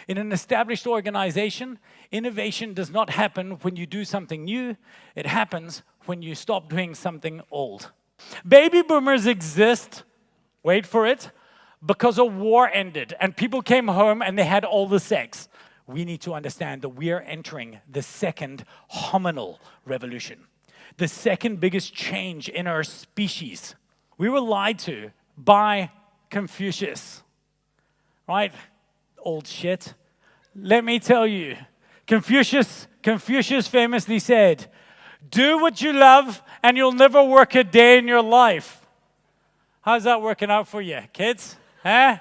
In an established organization, innovation does not happen when you do something new. It happens when you stop doing something old. Baby boomers exist, wait for it, because a war ended and people came home and they had all the sex. We need to understand that we are entering the second hominal revolution, the second biggest change in our species. We were lied to by Confucius, right? Old shit. Let me tell you, Confucius famously said, do what you love and you'll never work a day in your life. How's that working out for you, kids? Huh?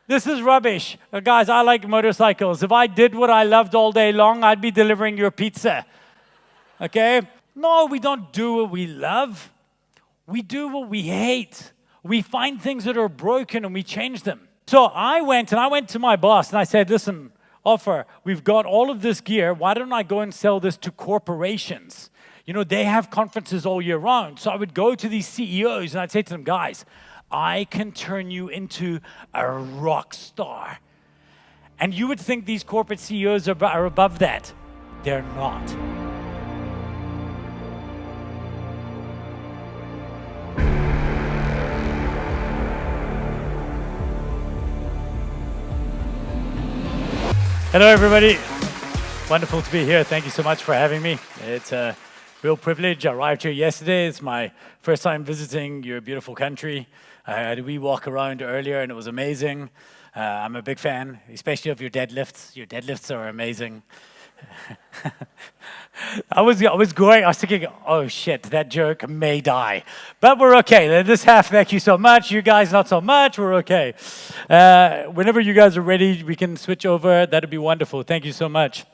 This is rubbish. Guys, I like motorcycles. If I did what I loved all day long, I'd be delivering your pizza. Okay? No, we don't do what we love. We do what we hate. We find things that are broken and we change them. So I went to my boss and I said, listen, Offer, we've got all of this gear. Why don't I go and sell this to corporations? You know, they have conferences all year round. So I would go to these CEOs and I'd say to them, guys, I can turn you into a rock star. And you would think these corporate CEOs are above that. They're not. Hello, everybody. Wonderful to be here. Thank you so much for having me. It's a real privilege. I arrived here yesterday. It's my first time visiting your beautiful country. I had a wee walk around earlier, and it was amazing. I'm a big fan, especially of your deadlifts. Your deadlifts are amazing. I was thinking, oh shit, that joke may die. But we're okay. This half, thank you so much. You guys, not so much. We're okay. Whenever you guys are ready, we can switch over. That'd be wonderful. Thank you so much.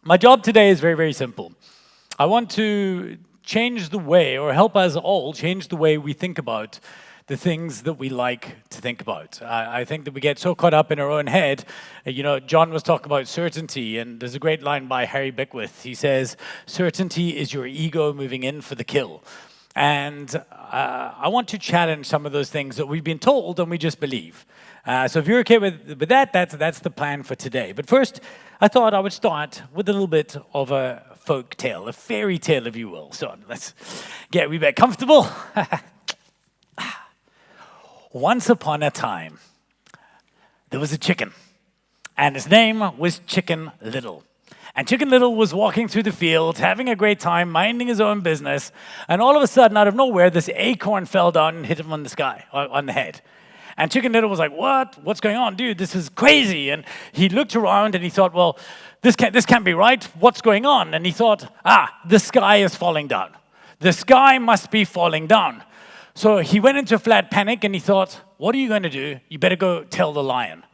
My job today is very, very simple. I want to change the way, or help us all change the way we think about the things that we like to think about. I think that we get so caught up in our own head. You know, John was talking about certainty, and there's a great line by Harry Beckwith. He says, certainty is your ego moving in for the kill. And I want to challenge some of those things that we've been told and we just believe. So if you're okay with that, that's the plan for today. But first, I thought I would start with a little bit of a folk tale, a fairy tale, if you will. So let's get a wee bit comfortable. Once upon a time, there was a chicken, and his name was Chicken Little. And Chicken Little was walking through the fields, having a great time, minding his own business, and all of a sudden, out of nowhere, this acorn fell down and hit him on the head. And Chicken Little was like, what? What's going on, dude? This is crazy. And he looked around and he thought, well, this can't be right. What's going on? And he thought, the sky is falling down. The sky must be falling down. So he went into a flat panic and he thought, what are you going to do? You better go tell the lion.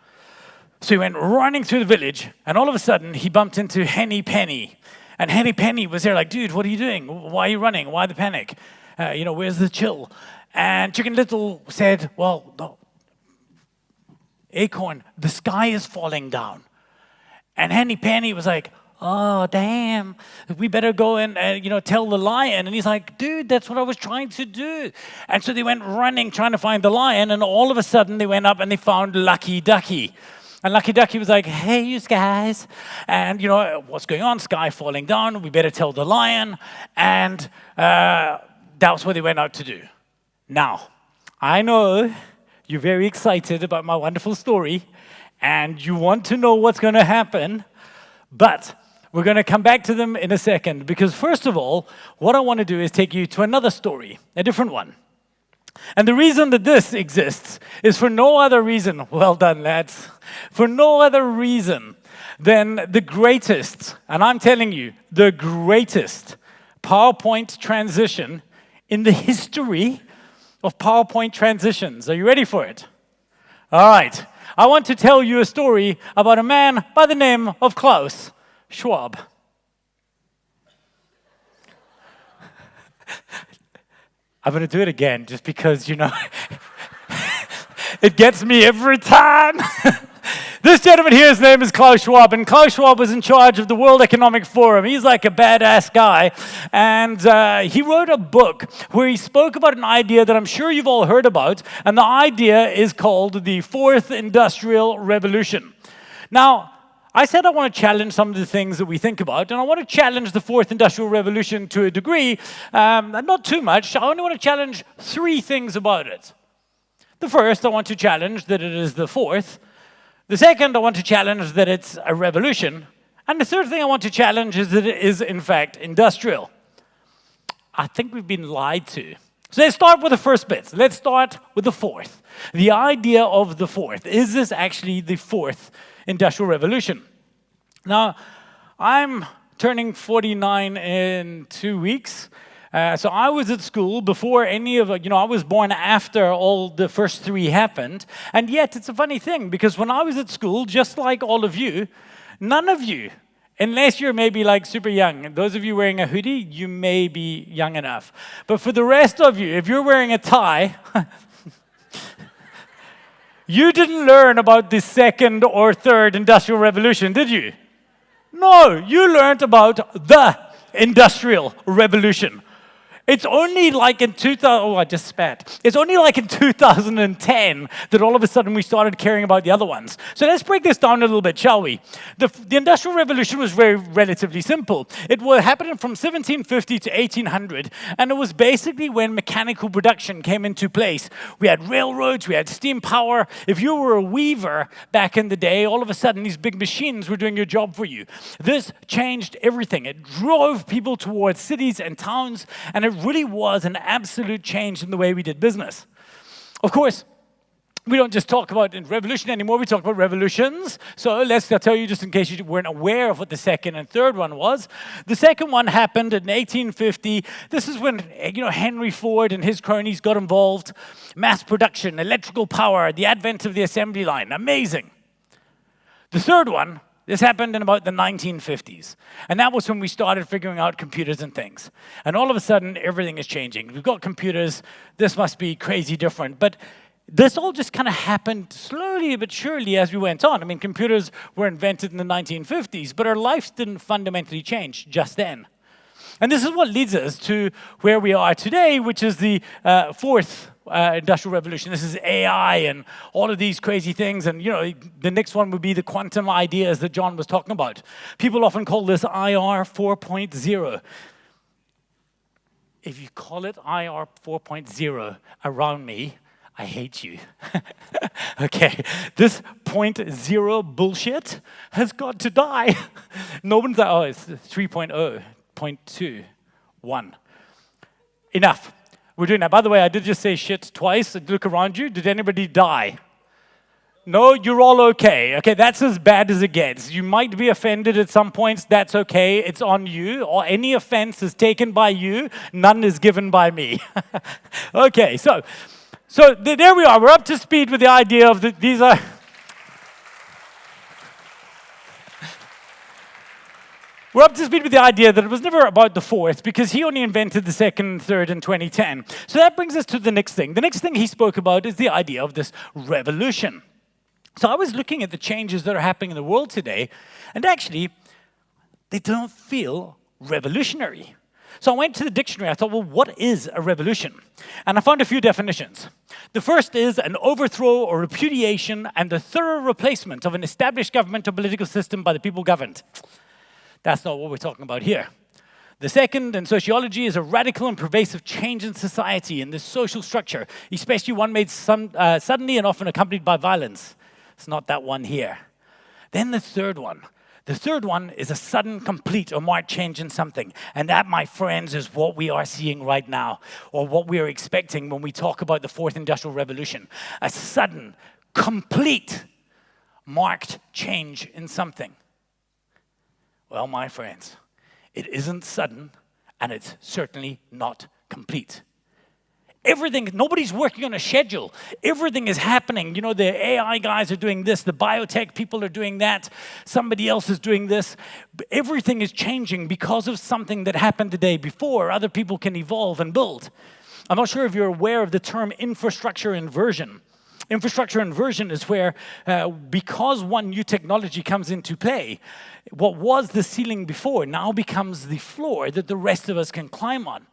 So he went running through the village, and all of a sudden he bumped into Henny Penny. And Henny Penny was there like, dude, what are you doing? Why are you running? Why the panic? Where's the chill? And Chicken Little said, well, no, Acorn, the sky is falling down. And Henny Penny was like, oh, damn, we better go and tell the lion. And he's like, dude, that's what I was trying to do. And so they went running, trying to find the lion, and all of a sudden they went up and they found Lucky Ducky. And Lucky Ducky was like, hey, you guys, and what's going on? Sky falling down, we better tell the lion. And that's what they went out to do. Now, I know you're very excited about my wonderful story, and you want to know what's going to happen, but we're going to come back to them in a second, because first of all, what I want to do is take you to another story, a different one. And the reason that this exists is for no other reason, well done lads, for no other reason than the greatest, and I'm telling you, the greatest PowerPoint transition in the history of PowerPoint transitions. Are you ready for it? All right. I want to tell you a story about a man by the name of Klaus Schwab. I'm going to do it again just because, it gets me every time. This gentleman here, his name is Klaus Schwab, and Klaus Schwab was in charge of the World Economic Forum. He's like a badass guy, and he wrote a book where he spoke about an idea that I'm sure you've all heard about, and the idea is called the Fourth Industrial Revolution. Now, I said I want to challenge some of the things that we think about, and I want to challenge the fourth industrial revolution to a degree, not too much. I only want to challenge 3 things about it. The first, I want to challenge that it is the fourth. The second, I want to challenge that it's a revolution. And the third thing I want to challenge is that it is, in fact, industrial. I think we've been lied to. So let's start with the first bit. Let's start with the fourth. The idea of the fourth. Is this actually the fourth industrial revolution? Now, I'm turning 49 in 2 weeks. So I was at school before any of, I was born after all the first 3 happened. And yet, it's a funny thing, because when I was at school, just like all of you, none of you, unless you're maybe like super young, and those of you wearing a hoodie, you may be young enough. But for the rest of you, if you're wearing a tie, you didn't learn about the second or third industrial revolution, did you? No, you learned about the industrial revolution. It's only like in 2010 that all of a sudden we started caring about the other ones. So let's break this down a little bit, shall we? The Industrial Revolution was relatively simple. It happened from 1750 to 1800, and it was basically when mechanical production came into place. We had railroads, we had steam power. If you were a weaver back in the day, all of a sudden these big machines were doing your job for you. This changed everything. It drove people towards cities and towns, and it really was an absolute change in the way we did business. Of course, we don't just talk about revolution anymore, we talk about revolutions. So let's tell you, just in case you weren't aware of what the second and third one was. The second one happened in 1850. This is when, Henry Ford and his cronies got involved. Mass production, electrical power, the advent of the assembly line. Amazing. The third one, this happened in about the 1950s. And that was when we started figuring out computers and things. And all of a sudden, everything is changing. We've got computers. This must be crazy different. But this all just kind of happened slowly but surely as we went on. I mean, computers were invented in the 1950s, but our lives didn't fundamentally change just then. And this is what leads us to where we are today, which is the fourth industrial revolution. This is AI and all of these crazy things. And, the next one would be the quantum ideas that John was talking about. People often call this IR 4.0. If you call it IR 4.0 around me, I hate you. Okay, this 0.0 bullshit has got to die. No one's like, oh, it's 3.0, 0.2, 1. Enough. We're doing that. By the way, I did just say shit twice. Look around you. Did anybody die? No, you're all okay. Okay, that's as bad as it gets. You might be offended at some points. That's okay. It's on you. Or any offense is taken by you. None is given by me. Okay, so there we are. We're up to speed with the idea of these are... We're up to speed with the idea that it was never about the fourth, because he only invented the second and third in 2010. So that brings us to the next thing. The next thing he spoke about is the idea of this revolution. So I was looking at the changes that are happening in the world today, and actually, they don't feel revolutionary. So I went to the dictionary. I thought, well, what is a revolution? And I found a few definitions. The first is an overthrow or repudiation and the thorough replacement of an established government or political system by the people governed. That's not what we're talking about here. The second, in sociology, is a radical and pervasive change in society, in the social structure, especially one made suddenly and often accompanied by violence. It's not that one here. Then the third one. The third one is a sudden, complete, or marked change in something. And that, my friends, is what we are seeing right now, or what we are expecting when we talk about the fourth industrial revolution. A sudden, complete, marked change in something. Well, my friends, it isn't sudden, and it's certainly not complete. Everything, nobody's working on a schedule. Everything is happening. The AI guys are doing this, the biotech people are doing that, somebody else is doing this. Everything is changing because of something that happened the day before. Other people can evolve and build. I'm not sure if you're aware of the term infrastructure inversion. Infrastructure inversion is where, because one new technology comes into play, what was the ceiling before now becomes the floor that the rest of us can climb on.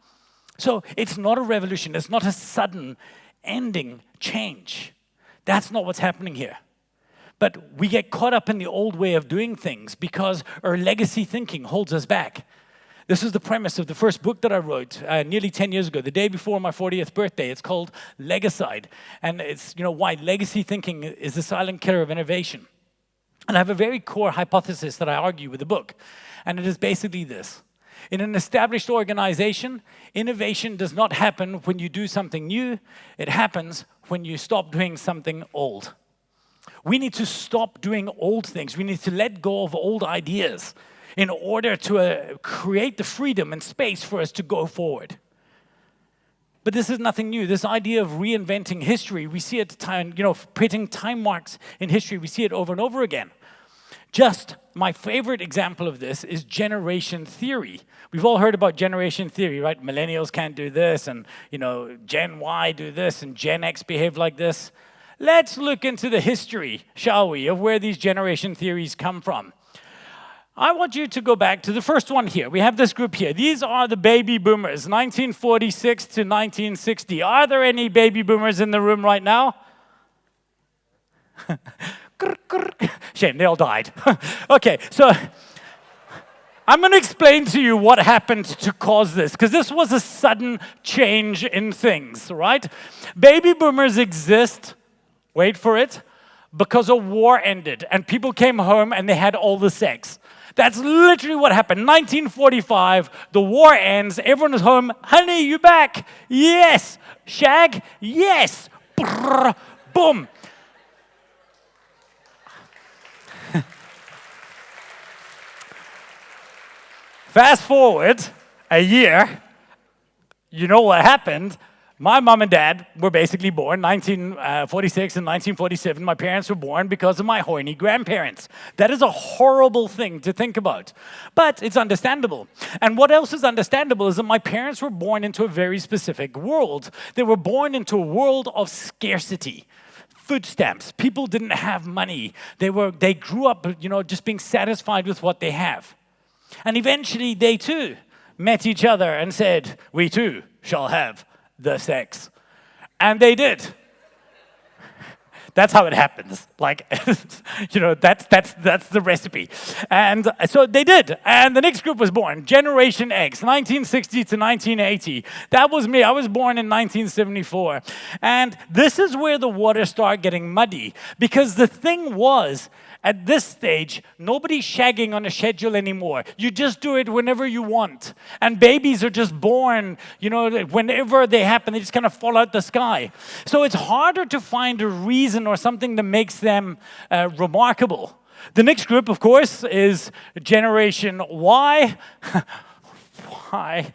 So it's not a revolution. It's not a sudden ending change. That's not what's happening here. But we get caught up in the old way of doing things because our legacy thinking holds us back. This is the premise of the first book that I wrote nearly 10 years ago, the day before my 40th birthday. It's called Legicide. And it's, why legacy thinking is the silent killer of innovation. And I have a very core hypothesis that I argue with the book. And it is basically this. In an established organization, innovation does not happen when you do something new. It happens when you stop doing something old. We need to stop doing old things. We need to let go of old ideas in order to create the freedom and space for us to go forward. But this is nothing new. This idea of reinventing history, we see it, putting time marks in history, we see it over and over again. Just my favorite example of this is generation theory. We've all heard about generation theory, right? Millennials can't do this, and Gen Y do this, and Gen X behave like this. Let's look into the history, shall we, of where these generation theories come from. I want you to go back to the first one here. We have this group here. These are the baby boomers, 1946 to 1960. Are there any baby boomers in the room right now? Shame, they all died. Okay, so I'm going to explain to you what happened to cause this, because this was a sudden change in things, right? Baby boomers exist, wait for it, because a war ended, and people came home and they had all the sex. That's literally what happened. 1945, the war ends, everyone is home. Honey, you back? Yes. Shag? Yes. Brrr, boom. Fast forward a year, you know what happened? My mom and dad were basically born 1946 and 1947. My parents were born because of my horny grandparents. That is a horrible thing to think about, but it's understandable. And what else is understandable is that my parents were born into a very specific world. They were born into a world of scarcity. Food stamps. People didn't have money. They grew up, just being satisfied with what they have. And eventually they too met each other and said, we too shall have the sex. And they did. That's how it happens. Like, that's the recipe. And so they did. And the next group was born, Generation X, 1960 to 1980. That was me. I was born in 1974. And this is where the waters start getting muddy. Because the thing was, at this stage, nobody's shagging on a schedule anymore. You just do it whenever you want. And babies are just born, whenever they happen, they just kind of fall out the sky. So it's harder to find a reason or something that makes them remarkable. The next group, of course, is Generation Y. Why?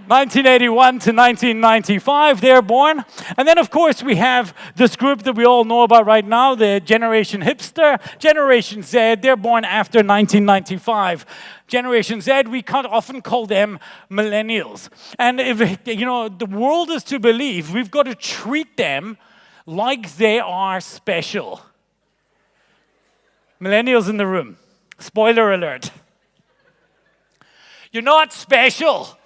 1981 to 1995, they're born. And then, of course, we have this group that we all know about right now, the Generation Hipster, Generation Z. They're born after 1995. Generation Z, we can't often call them millennials. And if, the world is to believe, we've got to treat them like they are special. Millennials in the room. Spoiler alert. You're not special.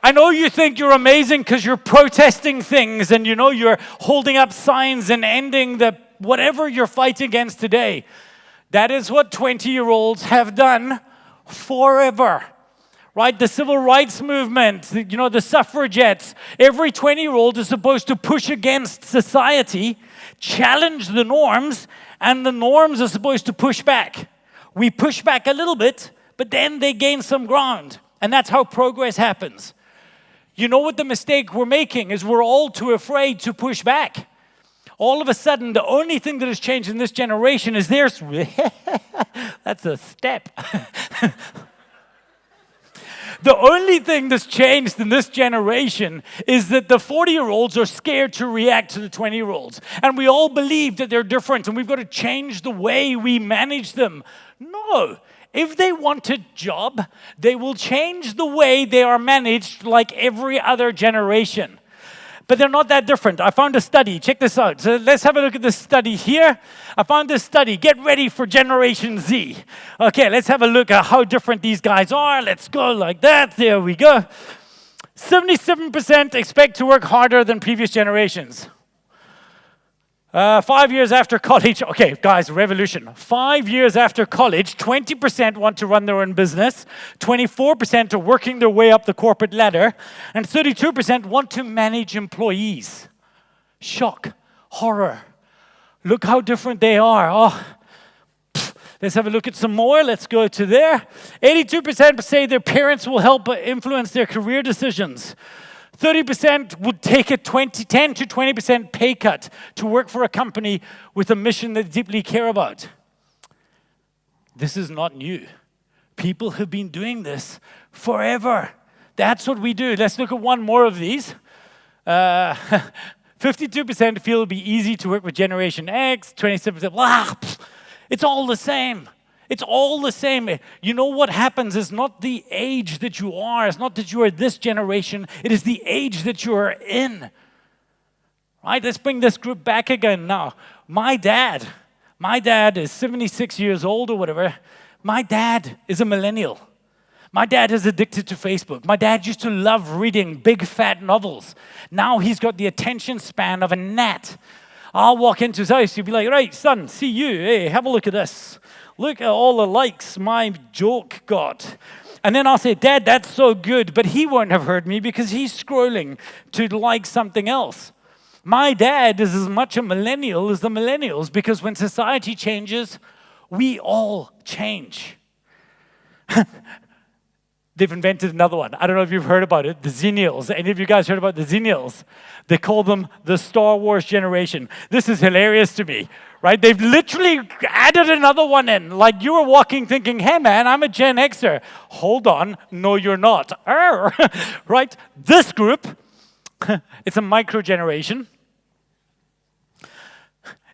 I know you think you're amazing because you're protesting things and you're holding up signs and ending whatever you're fighting against today. That is what 20-year-olds have done forever. Right? The civil rights movement, the suffragettes. Every 20-year-old is supposed to push against society, challenge the norms, and the norms are supposed to push back. We push back a little bit, but then they gain some ground. And that's how progress happens. You know what the mistake we're making is we're all too afraid to push back. All of a sudden, the only thing that has changed in this generation is there's... That's a step. The only thing that's changed in this generation is that the 40-year-olds are scared to react to the 20-year-olds. And we all believe that they're different and we've got to change the way we manage them. No. If they want a job, they will change the way they are managed like every other generation. But they're not that different. I found a study. Check this out. So let's have a look at this study here. I found this study. Get ready for Generation Z. Okay, let's have a look at how different these guys are. Let's go like that. There we go. 77% expect to work harder than previous generations. 5 years after college, okay, guys, revolution. 5 years after college, 20% want to run their own business, 24% are working their way up the corporate ladder, and 32% want to manage employees. Shock, horror. Look how different they are. Oh, let's have a look at some more. Let's go to there. 82% say their parents will help influence their career decisions. 30% would take a 10 to 20% pay cut to work for a company with a mission they deeply care about. This is not new. People have been doing this forever. That's what we do. Let's look at one more of these. 52% feel it'll be easy to work with Generation X. 27%, it's all the same. It's all the same. You know what happens is not the age that you are. It's not that you are this generation. It is the age that you are in. Right? Let's bring this group back again now. My dad is 76 years old or whatever. My dad is a millennial. My dad is addicted to Facebook. My dad used to love reading big fat novels. Now he's got the attention span of a gnat. I'll walk into his house, he'll be like, right, son, see you. Hey, have a look at this. Look at all the likes my joke got. And then I'll say, Dad, that's so good. But he won't have heard me because he's scrolling to like something else. My dad is as much a millennial as the millennials because when society changes, we all change. They've invented another one. I don't know if you've heard about it, the Xennials. Any of you guys heard about the Xennials? They call them the Star Wars generation. This is hilarious to me, right? They've literally added another one in. Like you were walking thinking, hey man, I'm a Gen Xer. Hold on, no you're not. Right? This group, it's a micro generation.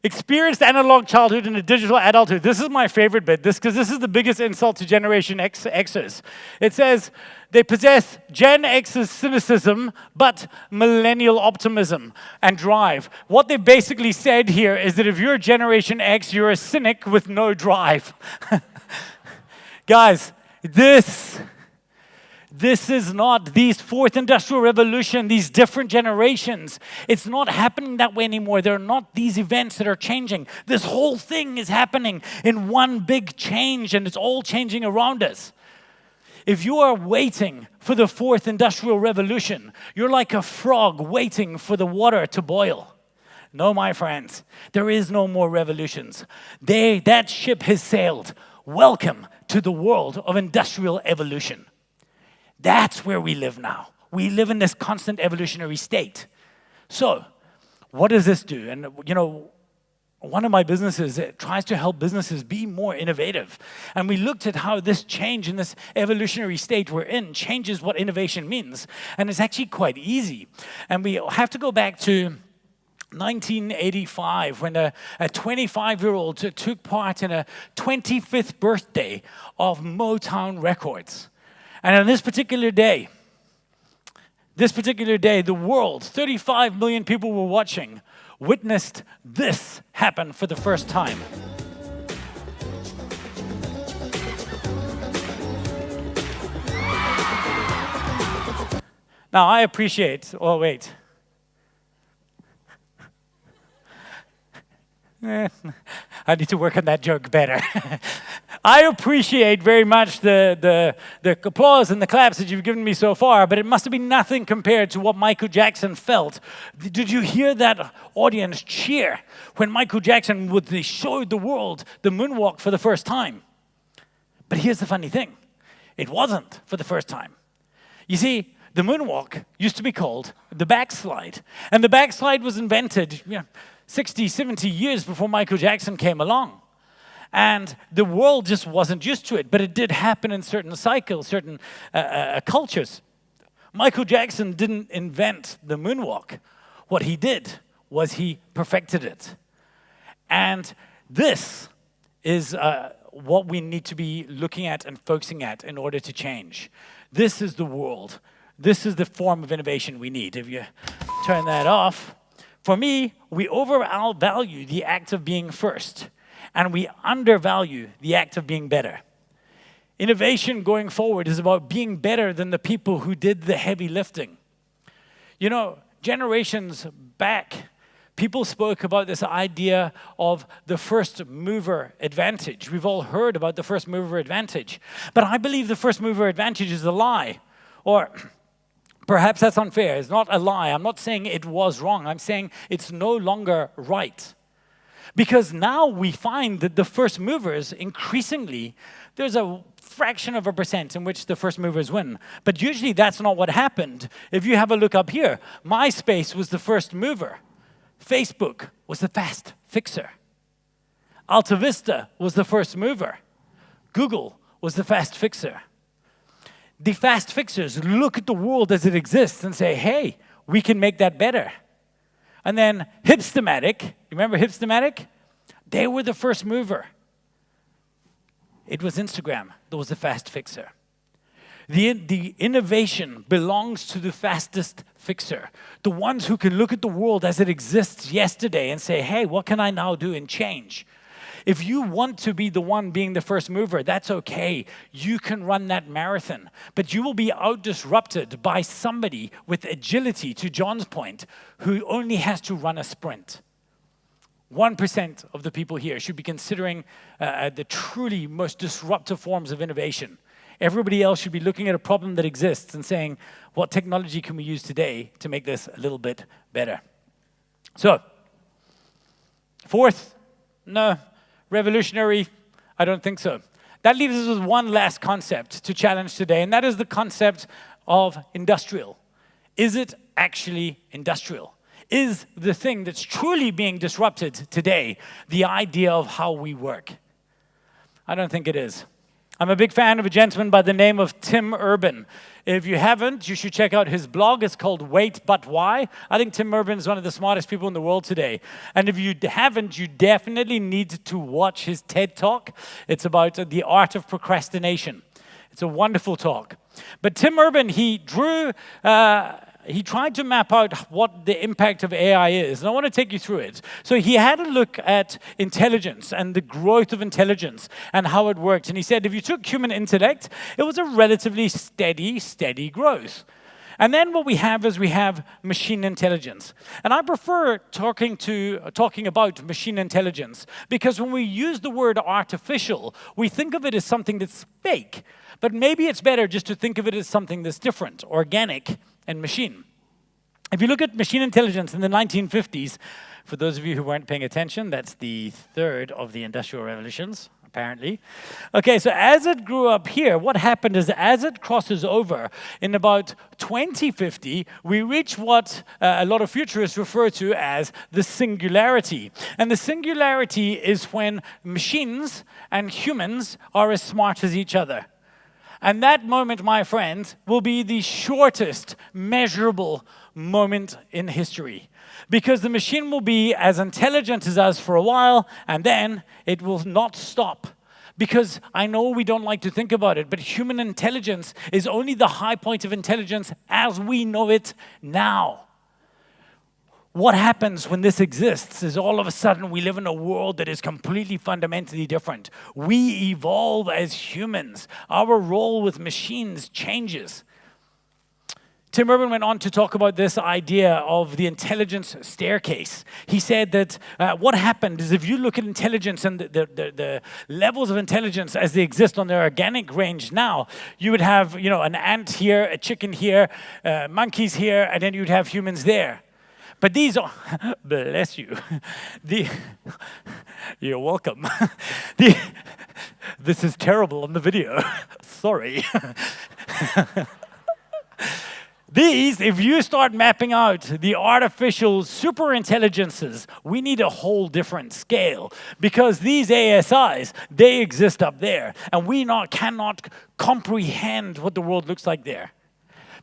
Experienced analog childhood and a digital adulthood. This is my favorite bit, because this is the biggest insult to Generation Xers. It says they possess Gen X's cynicism, but millennial optimism and drive. What they basically said here is that if you're Generation X, you're a cynic with no drive. Guys, this is not these fourth industrial revolution, these different generations. It's not happening that way anymore. There are not these events that are changing. This whole thing is happening in one big change, and it's all changing around us. If you are waiting for the fourth industrial revolution, you're like a frog waiting for the water to boil. No, my friends, there is no more revolutions. That ship has sailed. Welcome to the world of industrial evolution. That's where we live now. We live in this constant evolutionary state. So, what does this do? And, you know, one of my businesses tries to help businesses be more innovative. And we looked at how this change in this evolutionary state we're in changes what innovation means. And it's actually quite easy. And we have to go back to 1985, when a 25-year-old took part in a 25th birthday of Motown Records. And on this particular day, the world, 35 million people were watching, witnessed this happen for the first time. Now, I appreciate, oh wait. I need to work on that joke better. I appreciate very much the applause and the claps that you've given me so far, but it must have been nothing compared to what Michael Jackson felt. Did you hear that audience cheer when Michael Jackson showed the world the moonwalk for the first time? But here's the funny thing. It wasn't for the first time. You see, the moonwalk used to be called the backslide. And the backslide was invented 60, 70 years before Michael Jackson came along. And the world just wasn't used to it, but it did happen in certain cycles, certain cultures. Michael Jackson didn't invent the moonwalk. What he did was he perfected it. And this is what we need to be looking at and focusing at in order to change. This is the world. This is the form of innovation we need. If you turn that off, for me, we overvalue the act of being first, and we undervalue the act of being better. Innovation going forward is about being better than the people who did the heavy lifting. You know, generations back, People spoke about this idea of the first mover advantage. We've all heard about the first mover advantage. But I believe the first mover advantage is a lie. Or perhaps that's unfair. It's not a lie. I'm not saying it was wrong. I'm saying it's no longer right. Because now we find that the first movers, increasingly, there's a fraction of a percent in which the first movers win. But usually that's not what happened. If you have a look up here, MySpace was the first mover. Facebook was the fast fixer. Alta Vista was the first mover. Google was the fast fixer. The fast fixers look at the world as it exists and say, hey, we can make that better. And then Hipstamatic, you remember Hipstamatic? They were the first mover. It was Instagram that was the fast fixer. The innovation belongs to the fastest fixer. The ones who can look at the world as it exists yesterday and say, hey, what can I now do and change? If you want to be the one being the first mover, that's okay. You can run that marathon. But you will be out-disrupted by somebody with agility, to John's point, who only has to run a sprint. 1% of the people here should be considering the truly most disruptive forms of innovation. Everybody else should be looking at a problem that exists and saying, what technology can we use today to make this a little bit better? So, fourth, no, revolutionary, I don't think so. That leaves us with one last concept to challenge today, and that is the concept of industrial. Is it actually industrial? Is the thing that's truly being disrupted today the idea of how we work? I don't think it is. I'm a big fan of a gentleman by the name of Tim Urban. If you haven't, you should check out his blog. It's called Wait, But Why? I think Tim Urban is one of the smartest people in the world today. And if you haven't, you definitely need to watch his TED Talk. It's about the art of procrastination. It's a wonderful talk. But Tim Urban, he tried to map out what the impact of AI is, and I want to take you through it. So he had a look at intelligence and the growth of intelligence and how it worked. And he said if you took human intellect, it was a relatively steady growth. And then what we have is we have machine intelligence. And I prefer talking about machine intelligence because when we use the word artificial, we think of it as something that's fake. But maybe it's better just to think of it as something that's different, organic, and machine. If you look at machine intelligence in the 1950s, for those of you who weren't paying attention, that's the third of the industrial revolutions, apparently. Okay, so as it grew up here, what happened is as it crosses over, in about 2050, we reach what a lot of futurists refer to as the singularity. And the singularity is when machines and humans are as smart as each other. And that moment, my friends, will be the shortest measurable moment in history. Because the machine will be as intelligent as us for a while, and then it will not stop. Because I know we don't like to think about it, but human intelligence is only the high point of intelligence as we know it now. What happens when this exists is all of a sudden we live in a world that is completely fundamentally different. We evolve as humans. Our role with machines changes. Tim Urban went on to talk about this idea of the intelligence staircase. He said that what happened is if you look at intelligence and the levels of intelligence as they exist on their organic range now, you would have an ant here, a chicken here, monkeys here, and then you'd have humans there. But these are, bless you, you're welcome. This is terrible on the video, sorry. These, if you start mapping out the artificial super intelligences, we need a whole different scale. Because these ASIs, they exist up there, and we cannot comprehend what the world looks like there.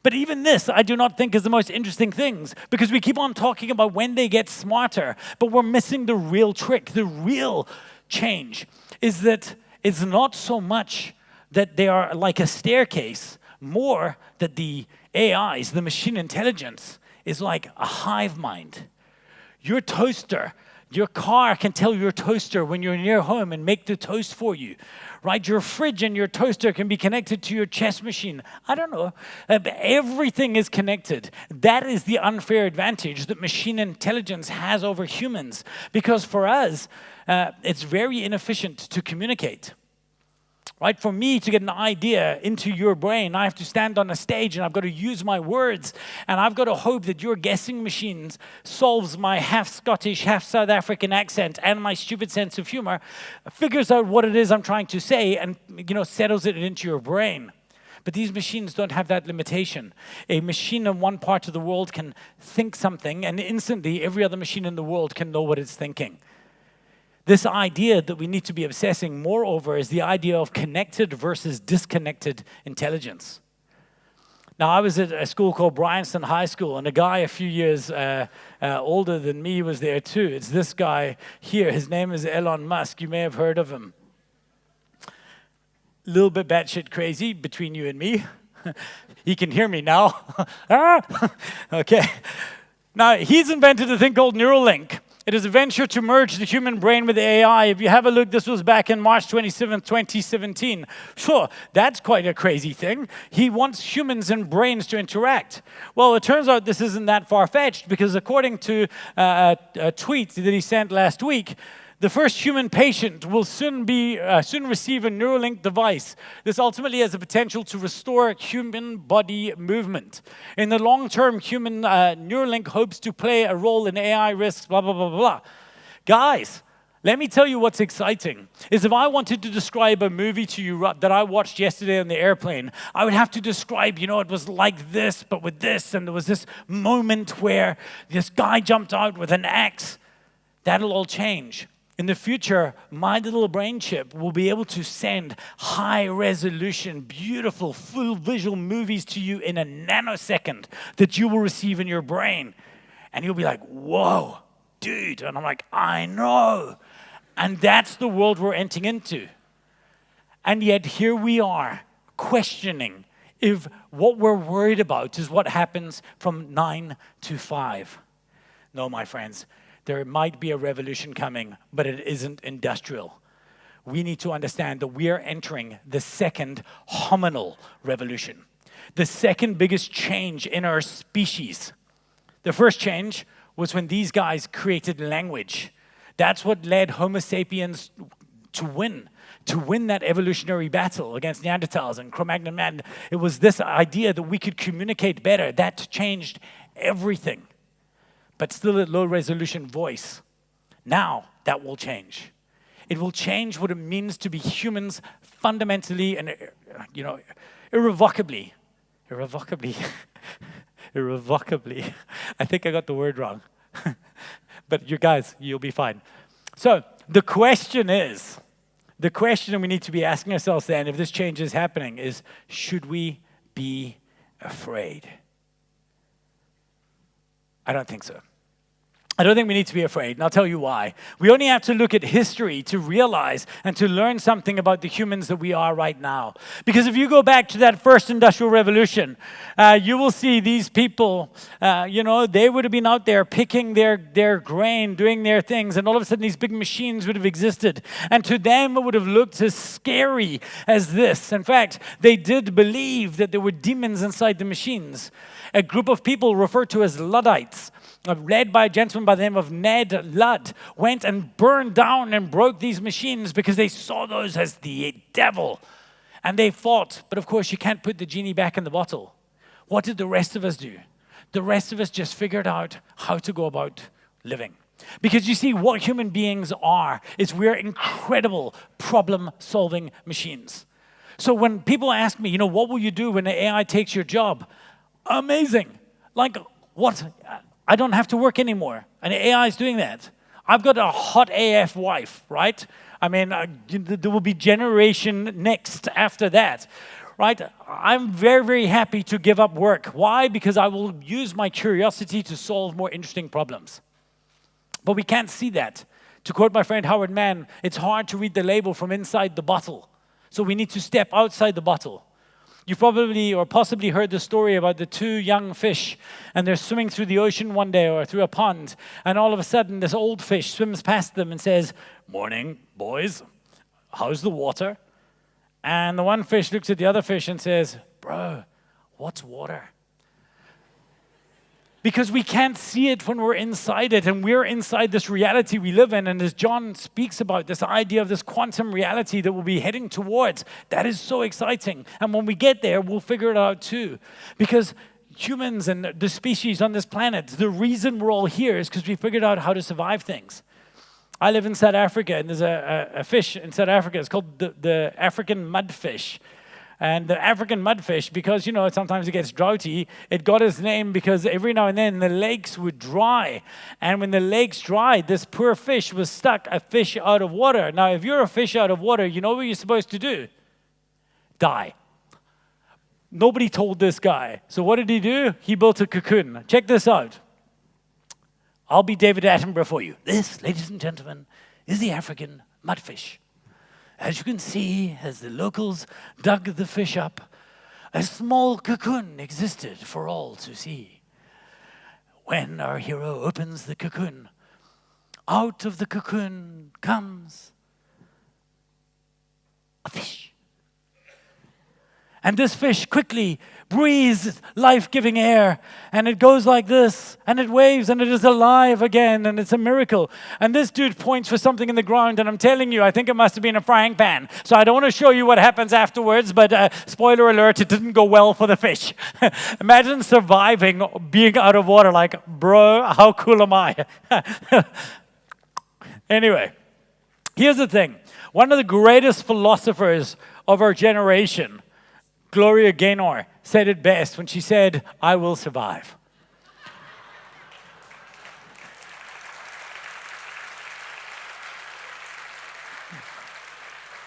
But even this, I do not think is the most interesting things, because we keep on talking about when they get smarter, but we're missing the real trick. The real change is that it's not so much that they are like a staircase, more that the AIs, the machine intelligence, is like a hive mind. Your toaster Your car can tell your toaster when you're near home and make the toast for you, right? Your fridge and your toaster can be connected to your chess machine. I don't know. Everything is connected. That is the unfair advantage that machine intelligence has over humans, because for us, it's very inefficient to communicate. Right? For me to get an idea into your brain, I have to stand on a stage and I've got to use my words, and I've got to hope that your guessing machine solves my half Scottish, half South African accent and my stupid sense of humor, figures out what it is I'm trying to say, and settles it into your brain. But these machines don't have that limitation. A machine in one part of the world can think something, and instantly every other machine in the world can know what it's thinking. This idea that we need to be obsessing more over is the idea of connected versus disconnected intelligence. Now, I was at a school called Bryanston High School, and a guy a few years older than me was there too. It's this guy here. His name is Elon Musk. You may have heard of him. A little bit batshit crazy between you and me. He can hear me now. Okay. Now, he's invented a thing called Neuralink. It is a venture to merge the human brain with AI. If you have a look, this was back in March 27th, 2017. Sure, that's quite a crazy thing. He wants humans and brains to interact. Well, it turns out this isn't that far-fetched, because according to a tweet that he sent last week, the first human patient will soon receive a Neuralink device. This ultimately has the potential to restore human body movement. In the long term, human Neuralink hopes to play a role in AI risks, blah, blah, blah, blah. Guys, let me tell you what's exciting, is if I wanted to describe a movie to you that I watched yesterday on the airplane, I would have to describe, it was like this, but with this, and there was this moment where this guy jumped out with an axe. That'll all change. In the future, my little brain chip will be able to send high-resolution, beautiful, full visual movies to you in a nanosecond that you will receive in your brain. And you'll be like, whoa, dude. And I'm like, I know. And that's the world we're entering into. And yet here we are, questioning if what we're worried about is what happens from 9 to 5. No, my friends. There might be a revolution coming, but it isn't industrial. We need to understand that we are entering the second hominal revolution, the second biggest change in our species. The first change was when these guys created language. That's what led Homo sapiens to win that evolutionary battle against Neanderthals and Cro-Magnon man. It was this idea that we could communicate better. That changed everything. But still at low-resolution voice. Now, that will change. It will change what it means to be humans fundamentally and, irrevocably. Irrevocably. I think I got the word wrong. But you guys, you'll be fine. So, the question we need to be asking ourselves then, if this change is happening, is should we be afraid? I don't think so. I don't think we need to be afraid, and I'll tell you why. We only have to look at history to realize and to learn something about the humans that we are right now. Because if you go back to that first industrial revolution, you will see these people, they would have been out there picking their grain, doing their things, and all of a sudden these big machines would have existed. And to them it would have looked as scary as this. In fact, they did believe that there were demons inside the machines. A group of people referred to as Luddites, led by a gentleman by the name of Ned Ludd, went and burned down and broke these machines because they saw those as the devil. And they fought. But of course, you can't put the genie back in the bottle. What did the rest of us do? The rest of us just figured out how to go about living. Because you see, what human beings are is we're incredible problem-solving machines. So when people ask me, what will you do when the AI takes your job? Amazing. Like, what? I don't have to work anymore. And the AI is doing that. I've got a hot AF wife, right? I mean, there will be generation next after that, right? I'm very, very happy to give up work. Why? Because I will use my curiosity to solve more interesting problems. But we can't see that. To quote my friend Howard Mann, it's hard to read the label from inside the bottle. So we need to step outside the bottle. You've probably or possibly heard the story about the two young fish, and they're swimming through the ocean one day or through a pond, and all of a sudden this old fish swims past them and says, "Morning, boys. How's the water?" And the one fish looks at the other fish and says, "Bro, what's water?" Because we can't see it when we're inside it, and we're inside this reality we live in. And as John speaks about this idea of this quantum reality that we'll be heading towards, that is so exciting. And when we get there, we'll figure it out too. Because humans and the species on this planet, the reason we're all here is because we figured out how to survive things. I live in South Africa, and there's a fish in South Africa. It's called the African mudfish. And the African mudfish, because, you know, sometimes it gets droughty, it got its name because every now and then the lakes would dry. And when the lakes dried, this poor fish was stuck, a fish out of water. Now, if you're a fish out of water, you know what you're supposed to do? Die. Nobody told this guy. So what did he do? He built a cocoon. Check this out. I'll be David Attenborough for you. This, ladies and gentlemen, is the African mudfish. As you can see, as the locals dug the fish up, a small cocoon existed for all to see. When our hero opens the cocoon, out of the cocoon comes a fish. And this fish quickly breathes life-giving air, and it goes like this, and it waves, and it is alive again, and it's a miracle. And this dude points for something in the ground, and I'm telling you, I think it must have been a frying pan. So I don't want to show you what happens afterwards, but spoiler alert, it didn't go well for the fish. Imagine surviving being out of water, like, bro, how cool am I? Anyway, here's the thing. One of the greatest philosophers of our generation, Gloria Gaynor, said it best when she said, "I will survive."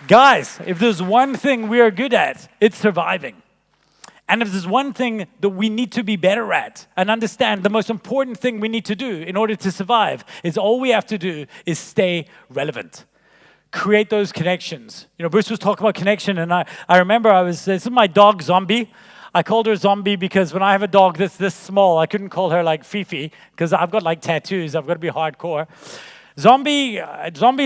Guys, if there's one thing we are good at, it's surviving. And if there's one thing that we need to be better at and understand, the most important thing we need to do in order to survive is all we have to do is stay relevant. Create those connections. You know, Bruce was talking about connection, and I remember this is my dog, Zombie. I called her Zombie because when I have a dog that's this small, I couldn't call her like Fifi, because I've got like tattoos, I've got to be hardcore. Zombie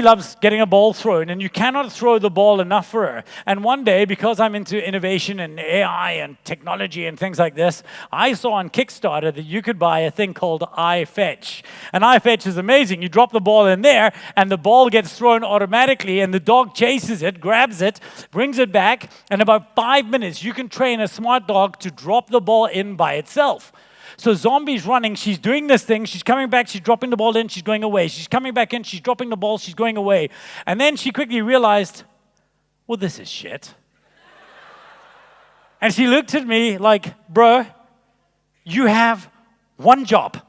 loves getting a ball thrown, and you cannot throw the ball enough for her. And one day, because I'm into innovation and AI and technology and things like this, I saw on Kickstarter that you could buy a thing called iFetch. And iFetch is amazing. You drop the ball in there, and the ball gets thrown automatically, and the dog chases it, grabs it, brings it back, and in about 5 minutes, you can train a smart dog to drop the ball in by itself. So Zombie's running, she's doing this thing, she's coming back, she's dropping the ball in, she's going away. She's coming back in, she's dropping the ball, she's going away. And then she quickly realized, well, this is shit. And she looked at me like, bro, you have one job.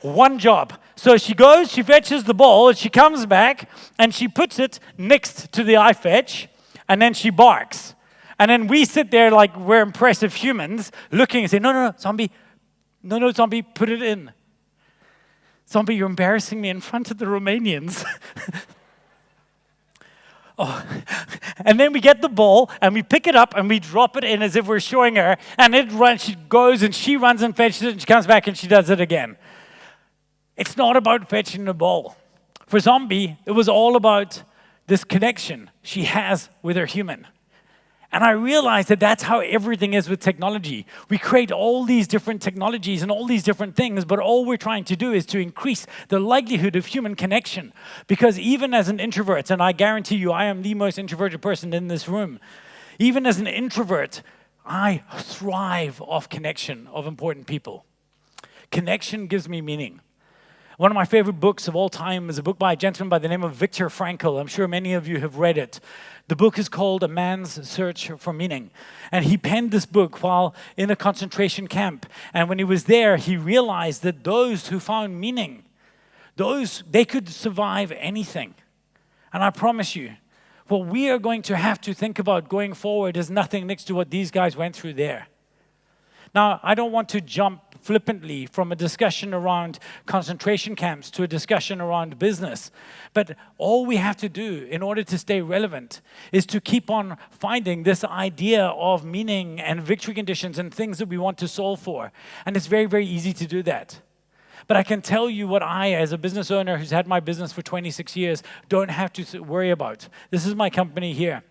One job. So she goes, she fetches the ball, and she comes back, and she puts it next to the iFetch, and then she barks. And then we sit there like we're impressive humans, looking and say, no, Zombie, no, Zombie, put it in. Zombie, you're embarrassing me in front of the Romanians. Oh. And then we get the ball, and we pick it up, and we drop it in as if we're showing her, and it runs, she goes, and she runs and fetches it, and she comes back, and she does it again. It's not about fetching the ball. For Zombie, it was all about this connection she has with her human. And I realized that that's how everything is with technology. We create all these different technologies and all these different things, but all we're trying to do is to increase the likelihood of human connection. Because even as an introvert, and I guarantee you I am the most introverted person in this room, even as an introvert, I thrive off connection of important people. Connection gives me meaning. One of my favorite books of all time is a book by a gentleman by the name of Viktor Frankl. I'm sure many of you have read it. The book is called A Man's Search for Meaning. And he penned this book while in a concentration camp. And when he was there, he realized that those who found meaning, they could survive anything. And I promise you, what we are going to have to think about going forward is nothing next to what these guys went through there. Now, I don't want to jump flippantly from a discussion around concentration camps to a discussion around business. But all we have to do in order to stay relevant is to keep on finding this idea of meaning and victory conditions and things that we want to solve for. And it's very, very easy to do that. But I can tell you what I, as a business owner who's had my business for 26 years, don't have to worry about. This is my company here.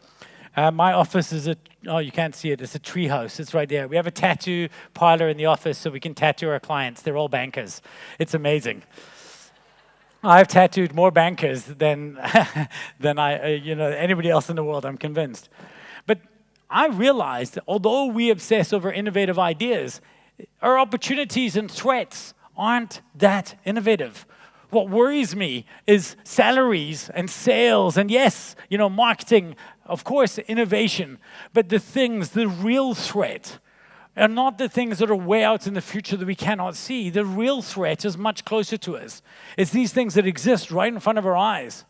My office is oh, you can't see it, it's a tree house, it's right there. We have a tattoo parlor in the office so we can tattoo our clients. They're all bankers. It's amazing. I've tattooed more bankers than anybody else in the world, I'm convinced. But I realized, although we obsess over innovative ideas, our opportunities and threats aren't that innovative. What worries me is salaries and sales and yes, marketing, of course, innovation. But the real threat are not the things that are way out in the future that we cannot see. The real threat is much closer to us. It's these things that exist right in front of our eyes.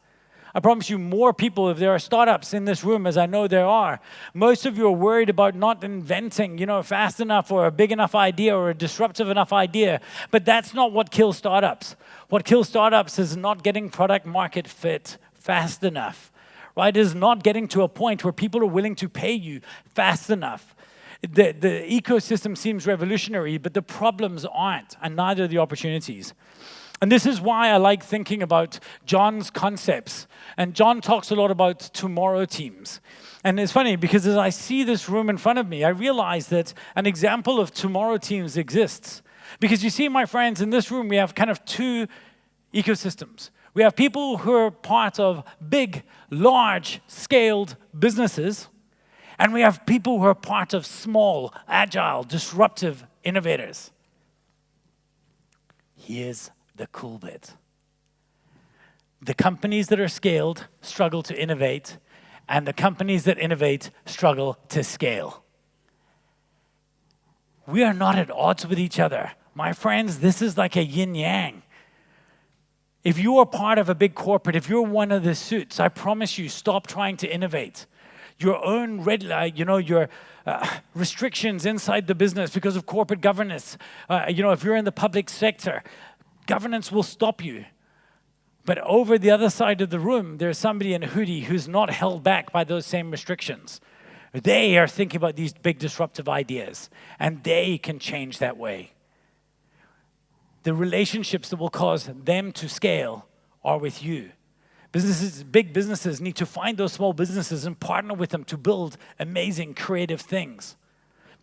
I promise you, more people, if there are startups in this room, as I know there are, most of you are worried about not inventing, fast enough or a big enough idea or a disruptive enough idea. But that's not what kills startups. What kills startups is not getting product market fit fast enough, right? It is not getting to a point where people are willing to pay you fast enough. The ecosystem seems revolutionary, but the problems aren't, and neither are the opportunities. And this is why I like thinking about John's concepts. And John talks a lot about tomorrow teams. And it's funny because as I see this room in front of me, I realize that an example of tomorrow teams exists. Because you see, my friends, in this room we have kind of two ecosystems. We have people who are part of big, large-scaled businesses. And we have people who are part of small, agile, disruptive innovators. Here's the cool bit. The companies that are scaled struggle to innovate, and the companies that innovate struggle to scale. We are not at odds with each other. My friends, this is like a yin-yang. If you are part of a big corporate, if you're one of the suits, I promise you, stop trying to innovate. Your own red light, your restrictions inside the business because of corporate governance. If you're in the public sector, governance will stop you. But over the other side of the room, there's somebody in a hoodie who's not held back by those same restrictions. They are thinking about these big disruptive ideas, and they can change that way. The relationships that will cause them to scale are with you. Big businesses need to find those small businesses and partner with them to build amazing, creative things.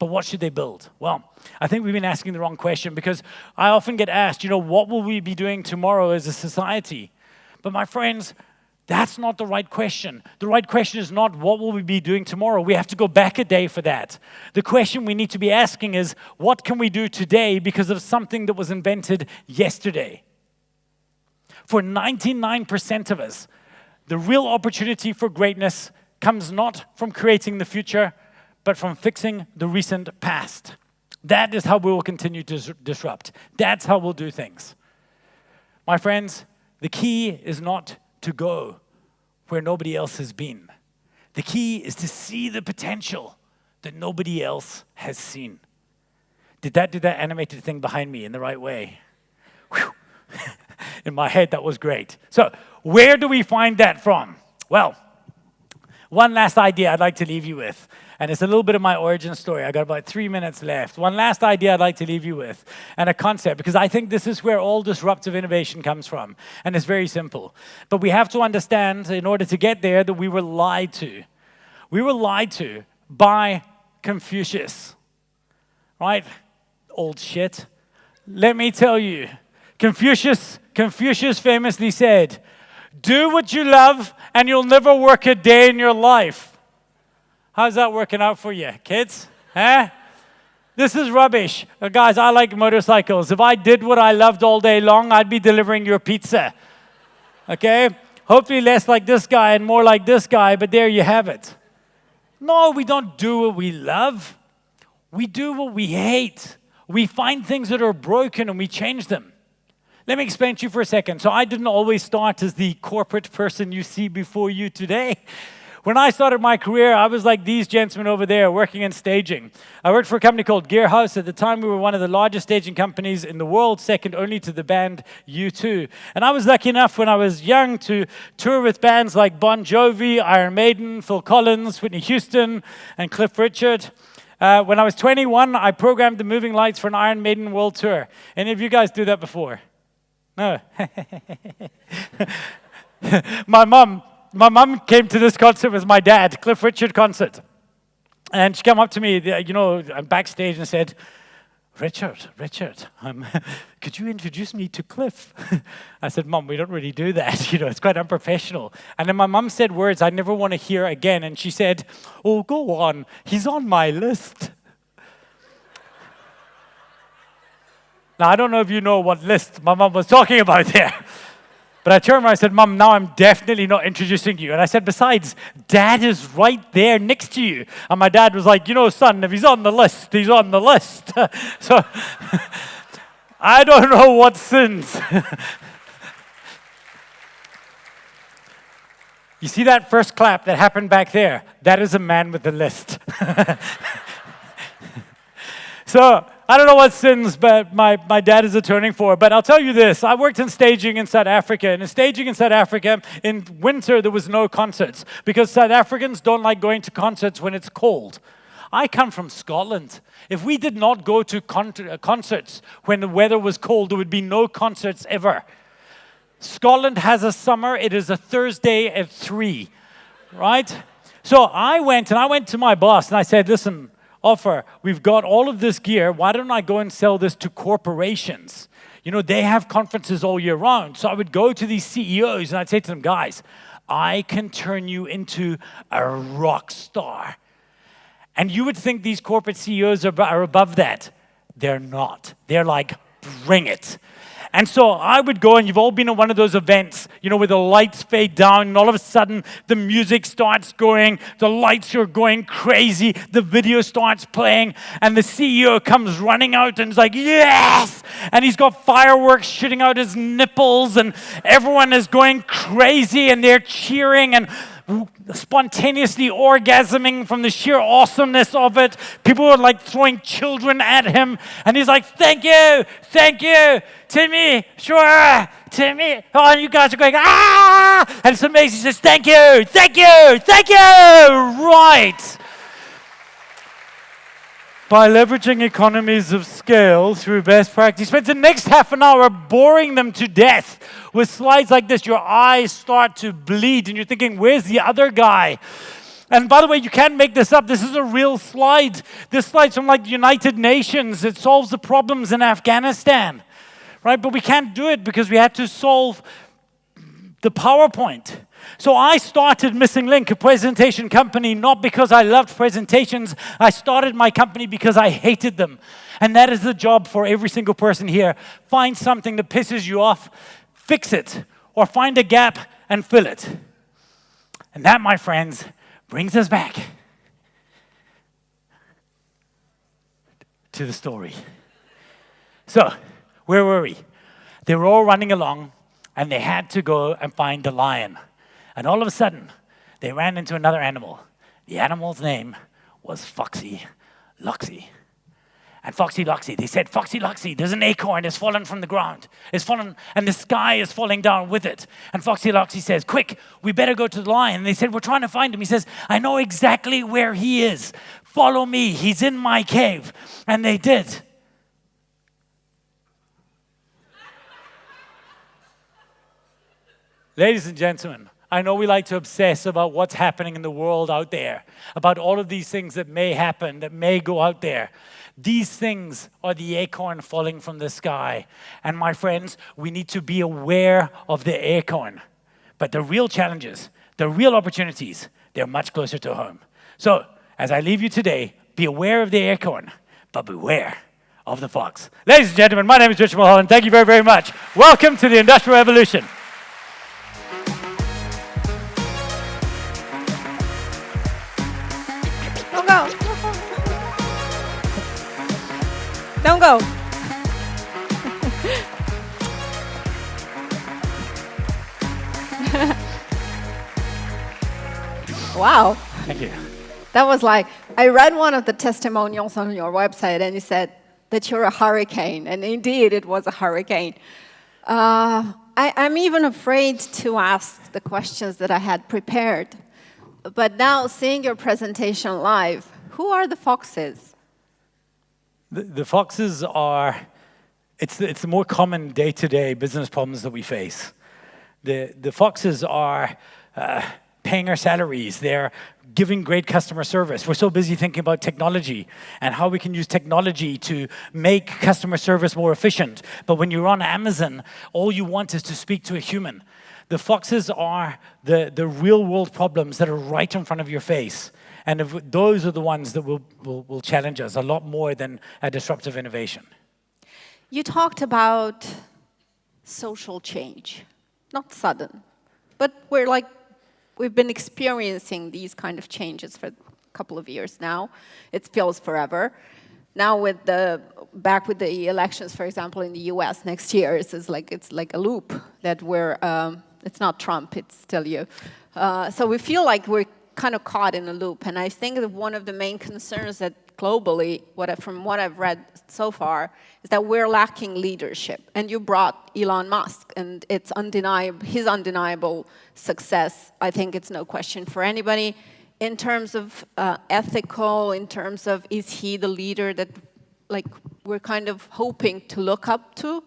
But what should they build? Well, I think we've been asking the wrong question because I often get asked, what will we be doing tomorrow as a society? But my friends, that's not the right question. The right question is not what will we be doing tomorrow. We have to go back a day for that. The question we need to be asking is what can we do today because of something that was invented yesterday? For 99% of us, the real opportunity for greatness comes not from creating the future, but from fixing the recent past. That is how we will continue to disrupt. That's how we'll do things. My friends, the key is not to go where nobody else has been. The key is to see the potential that nobody else has seen. Did that do that animated thing behind me in the right way? Whew. In my head, that was great. So, where do we find that from? Well, one last idea I'd like to leave you with. And it's a little bit of my origin story. I got about 3 minutes left. One last idea I'd like to leave you with, and a concept, because I think this is where all disruptive innovation comes from. And it's very simple. But we have to understand, in order to get there, that we were lied to. We were lied to by Confucius. Right? Old shit. Let me tell you, Confucius famously said, "Do what you love, and you'll never work a day in your life." How's that working out for you, kids? Huh? This is rubbish. Guys, I like motorcycles. If I did what I loved all day long, I'd be delivering your pizza. Okay? Hopefully less like this guy and more like this guy, but there you have it. No, we don't do what we love. We do what we hate. We find things that are broken and we change them. Let me explain to you for a second. So I didn't always start as the corporate person you see before you today. When I started my career, I was like these gentlemen over there working in staging. I worked for a company called Gearhouse. At the time, we were one of the largest staging companies in the world, second only to the band U2. And I was lucky enough when I was young to tour with bands like Bon Jovi, Iron Maiden, Phil Collins, Whitney Houston, and Cliff Richard. When I was 21, I programmed the moving lights for an Iron Maiden world tour. Any of you guys do that before? No. My mom came to this concert with my dad, Cliff Richard concert. And she came up to me, I'm backstage and said, Richard, could you introduce me to Cliff? I said, Mom, we don't really do that. It's quite unprofessional. And then my mom said words I never want to hear again. And she said, oh, go on. He's on my list. Now, I don't know if you know what list my mom was talking about there. But I turned around and I said, Mom, now I'm definitely not introducing you. And I said, besides, Dad is right there next to you. And my dad was like, son, if he's on the list, he's on the list. So I don't know what sins. You see that first clap that happened back there? That is a man with a list. So I don't know what sins but my dad is atoning for, but I'll tell you this. I worked in staging in South Africa, and in staging in South Africa, in winter there was no concerts because South Africans don't like going to concerts when it's cold. I come from Scotland. If we did not go to concerts when the weather was cold, there would be no concerts ever. Scotland has a summer. It is a Thursday at 3, right? So I went to my boss and I said, listen, Offer, we've got all of this gear. Why don't I go and sell this to corporations? They have conferences all year round. So I would go to these CEOs and I'd say to them, guys, I can turn you into a rock star. And you would think these corporate CEOs are above that. They're not. They're like, bring it. And so I would go, and you've all been at one of those events, where the lights fade down, and all of a sudden the music starts going, the lights are going crazy, the video starts playing, and the CEO comes running out and is like, yes! And he's got fireworks shooting out his nipples, and everyone is going crazy, and they're cheering, and spontaneously orgasming from the sheer awesomeness of it. People are like throwing children at him, and he's like, thank you, Timmy, sure, Timmy. Oh, and you guys are going, ah! And it's amazing. He says, thank you, right. By leveraging economies of scale through best practice, he spends the next half an hour boring them to death with slides like this. Your eyes start to bleed, and you're thinking, where's the other guy? And by the way, you can't make this up. This is a real slide. This slide's from like the United Nations. It solves the problems in Afghanistan, right? But we can't do it because we had to solve the PowerPoint. So I started Missing Link, a presentation company, not because I loved presentations. I started my company because I hated them. And that is the job for every single person here. Find something that pisses you off, fix it, or find a gap and fill it. And that, my friends, brings us back to the story. So, where were we? They were all running along, and they had to go and find the lion. And all of a sudden, they ran into another animal. The animal's name was Foxy Loxy. And Foxy Loxy, they said, Foxy Loxy, there's an acorn that's fallen from the ground. It's fallen, and the sky is falling down with it. And Foxy Loxy says, quick, we better go to the lion. And they said, we're trying to find him. He says, I know exactly where he is. Follow me, he's in my cave. And they did. Ladies and gentlemen, I know we like to obsess about what's happening in the world out there, about all of these things that may happen, that may go out there. These things are the acorn falling from the sky. And my friends, we need to be aware of the acorn. But the real challenges, the real opportunities, they're much closer to home. So, as I leave you today, be aware of the acorn, but beware of the fox. Ladies and gentlemen, my name is Rich MULLHOLAND. Thank you very, very much. Welcome to the Industrial Revolution. Don't go. Wow. Thank you. That was like, I read one of the testimonials on your website, and it said that you're a hurricane, and indeed it was a hurricane. I'm even afraid to ask the questions that I had prepared. But now, seeing your presentation live, who are the foxes? The foxes are, it's the more common day-to-day business problems that we face. The foxes are paying our salaries, they're giving great customer service. We're so busy thinking about technology and how we can use technology to make customer service more efficient. But when you're on Amazon, all you want is to speak to a human. The foxes are the real-world problems that are right in front of your face. And those are the ones that will challenge us a lot more than a disruptive innovation. You talked about social change, not sudden, but we've been experiencing these kind of changes for a couple of years now. It feels forever. Now back with the elections, for example, in the US next year, it's like a loop that it's not Trump, it's still you. So we feel like we're kind of caught in a loop. And I think that one of the main concerns that globally, from what I've read so far, is that we're lacking leadership. And you brought Elon Musk, and it's undeniable, his undeniable success. I think it's no question for anybody. In terms of ethical, in terms of is he the leader that we're kind of hoping to look up to?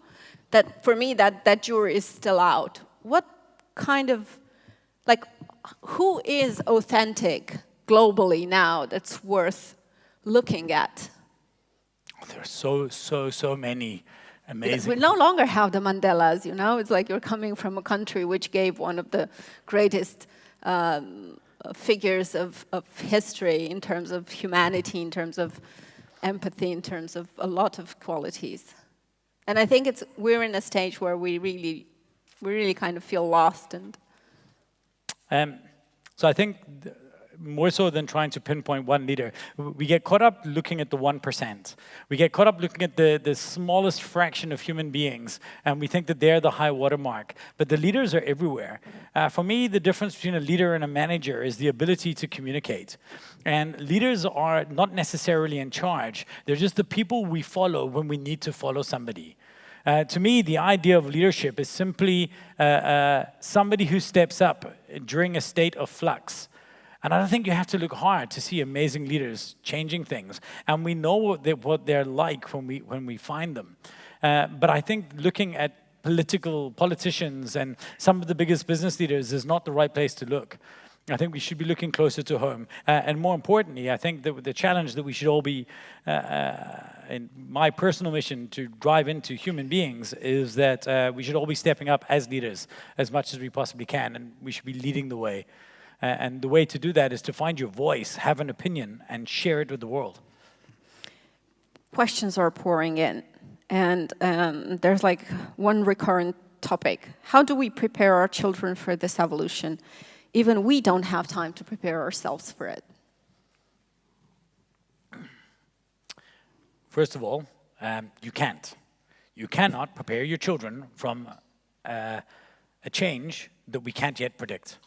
That for me, that jury is still out. What kind of, who is authentic globally now that's worth looking at? There are so many amazing. We no longer have the Mandelas, you know? It's like you're coming from a country which gave one of the greatest figures of history in terms of humanity, in terms of empathy, in terms of a lot of qualities. And I think we're in a stage where we really kind of feel lost. So I think more so than trying to pinpoint one leader, we get caught up looking at the 1%. We get caught up looking at the smallest fraction of human beings, and we think that they're the high watermark. But the leaders are everywhere. For me, the difference between a leader and a manager is the ability to communicate. And leaders are not necessarily in charge. They're just the people we follow when we need to follow somebody. To me, the idea of leadership is simply somebody who steps up during a state of flux. And I don't think you have to look hard to see amazing leaders changing things. And we know what they're like when we find them. But I think looking at politicians and some of the biggest business leaders is not the right place to look. I think we should be looking closer to home. And more importantly, I think that the challenge that we should all be, in my personal mission to drive into human beings, is that we should all be stepping up as leaders as much as we possibly can, and we should be leading the way. And the way to do that is to find your voice, have an opinion, and share it with the world. Questions are pouring in, and there's one recurrent topic. How do we prepare our children for this evolution? Even we don't have time to prepare ourselves for it. First of all, you can't. You cannot prepare your children from a change that we can't yet predict.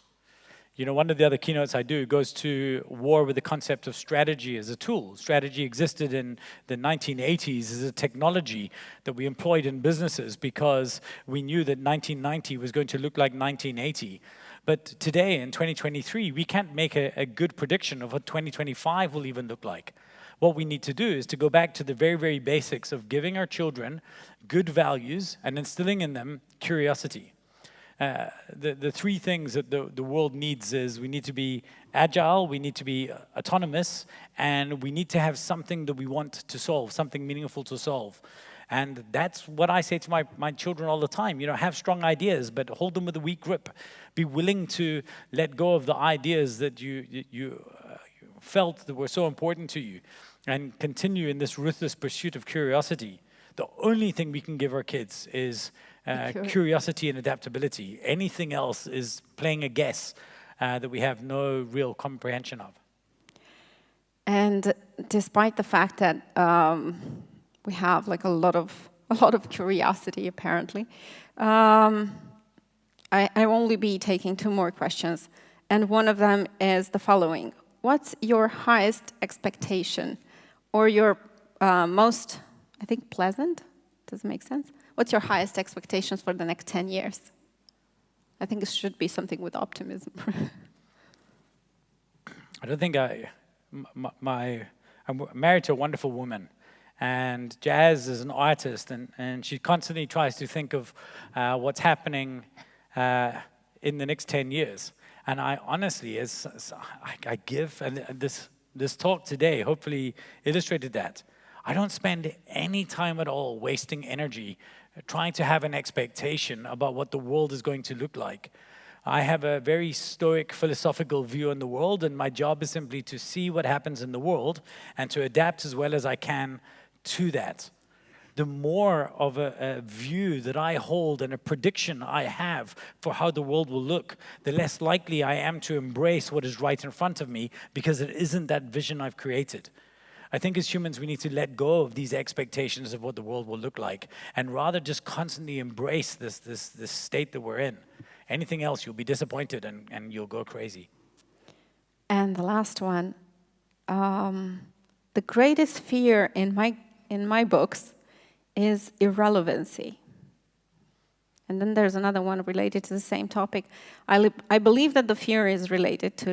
You know, one of the other keynotes I do goes to war with the concept of strategy as a tool. Strategy existed in the 1980s as a technology that we employed in businesses because we knew that 1990 was going to look like 1980. But today, in 2023, we can't make a good prediction of what 2025 will even look like. What we need to do is to go back to the very, very basics of giving our children good values and instilling in them curiosity. The three things that the world needs is we need to be agile, we need to be autonomous, and we need to have something that we want to solve, something meaningful to solve. And that's what I say to my children all the time. You know, have strong ideas, but hold them with a weak grip. Be willing to let go of the ideas that you felt that were so important to you, and continue in this ruthless pursuit of curiosity. The only thing we can give our kids is curiosity and adaptability. Anything else is playing a guess that we have no real comprehension of. And despite the fact that we have a lot of curiosity, apparently, I only be taking two more questions. And one of them is the following. What's your highest expectation or your most, I think, pleasant? Does it make sense? What's your highest expectations for the next 10 years? I think it should be something with optimism. I don't think I'm married to a wonderful woman, and Jazz is an artist, and she constantly tries to think of what's happening in the next 10 years. And I honestly, I give, and this talk today hopefully illustrated that. I don't spend any time at all wasting energy trying to have an expectation about what the world is going to look like. I have a very stoic philosophical view on the world, and my job is simply to see what happens in the world and to adapt as well as I can to that. The more of a view that I hold and a prediction I have for how the world will look, the less likely I am to embrace what is right in front of me, because it isn't that vision I've created. I think as humans we need to let go of these expectations of what the world will look like and rather just constantly embrace this state that we're in. Anything else, you'll be disappointed and you'll go crazy. And the last one, the greatest fear in my books is irrelevancy. And then there's another one related to the same topic. I believe that the fear is related to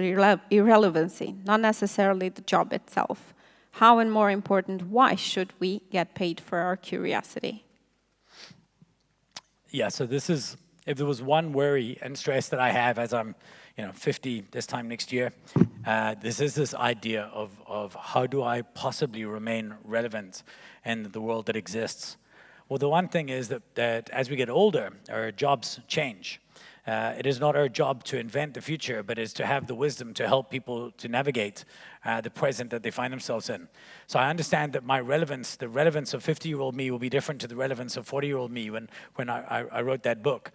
irrelevancy, not necessarily the job itself. How, and more important, why should we get paid for our curiosity? Yeah, so this is, if there was one worry and stress that I have as I'm 50 this time next year, this is this idea of how do I possibly remain relevant in the world that exists. Well, the one thing is that as we get older, our jobs change. It is not our job to invent the future, but it's to have the wisdom to help people to navigate the present that they find themselves in. So I understand that my relevance, the relevance of 50-year-old me will be different to the relevance of 40-year-old me when I wrote that book.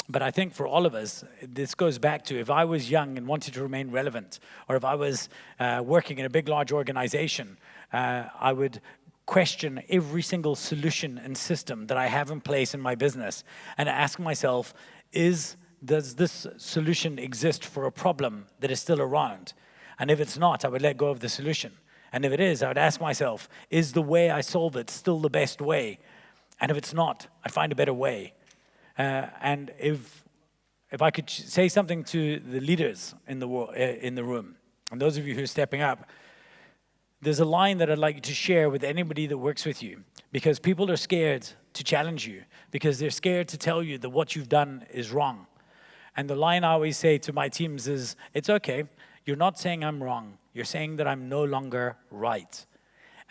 But I think for all of us, this goes back to if I was young and wanted to remain relevant, or if I was working in a big, large organization, I would question every single solution and system that I have in place in my business and ask myself, does this solution exist for a problem that is still around? And if it's not, I would let go of the solution. And if it is, I would ask myself, is the way I solve it still the best way? And if it's not, I'd find a better way. And if I could say something to the leaders in the room, and those of you who are stepping up, there's a line that I'd like you to share with anybody that works with you, because people are scared to challenge you, because they're scared to tell you that what you've done is wrong. And the line I always say to my teams is, it's okay, you're not saying I'm wrong, you're saying that I'm no longer right.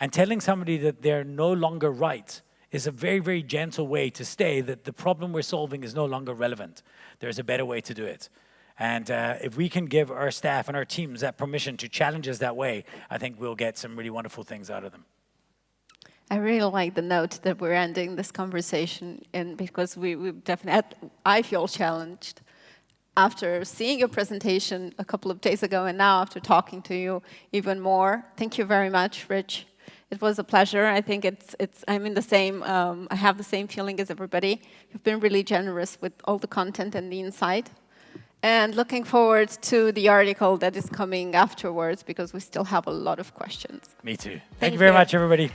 And telling somebody that they're no longer right is a very, very gentle way to say that the problem we're solving is no longer relevant. There's a better way to do it. And if we can give our staff and our teams that permission to challenge us that way, I think we'll get some really wonderful things out of them. I really like the note that we're ending this conversation in, because we definitely, I feel challenged after seeing your presentation a couple of days ago and now after talking to you even more. Thank you very much, Rich. It was a pleasure. I think I'm in the same, I have the same feeling as everybody. You've been really generous with all the content and the insight. And looking forward to the article that is coming afterwards, because we still have a lot of questions. Me too. Thank you very much, everybody.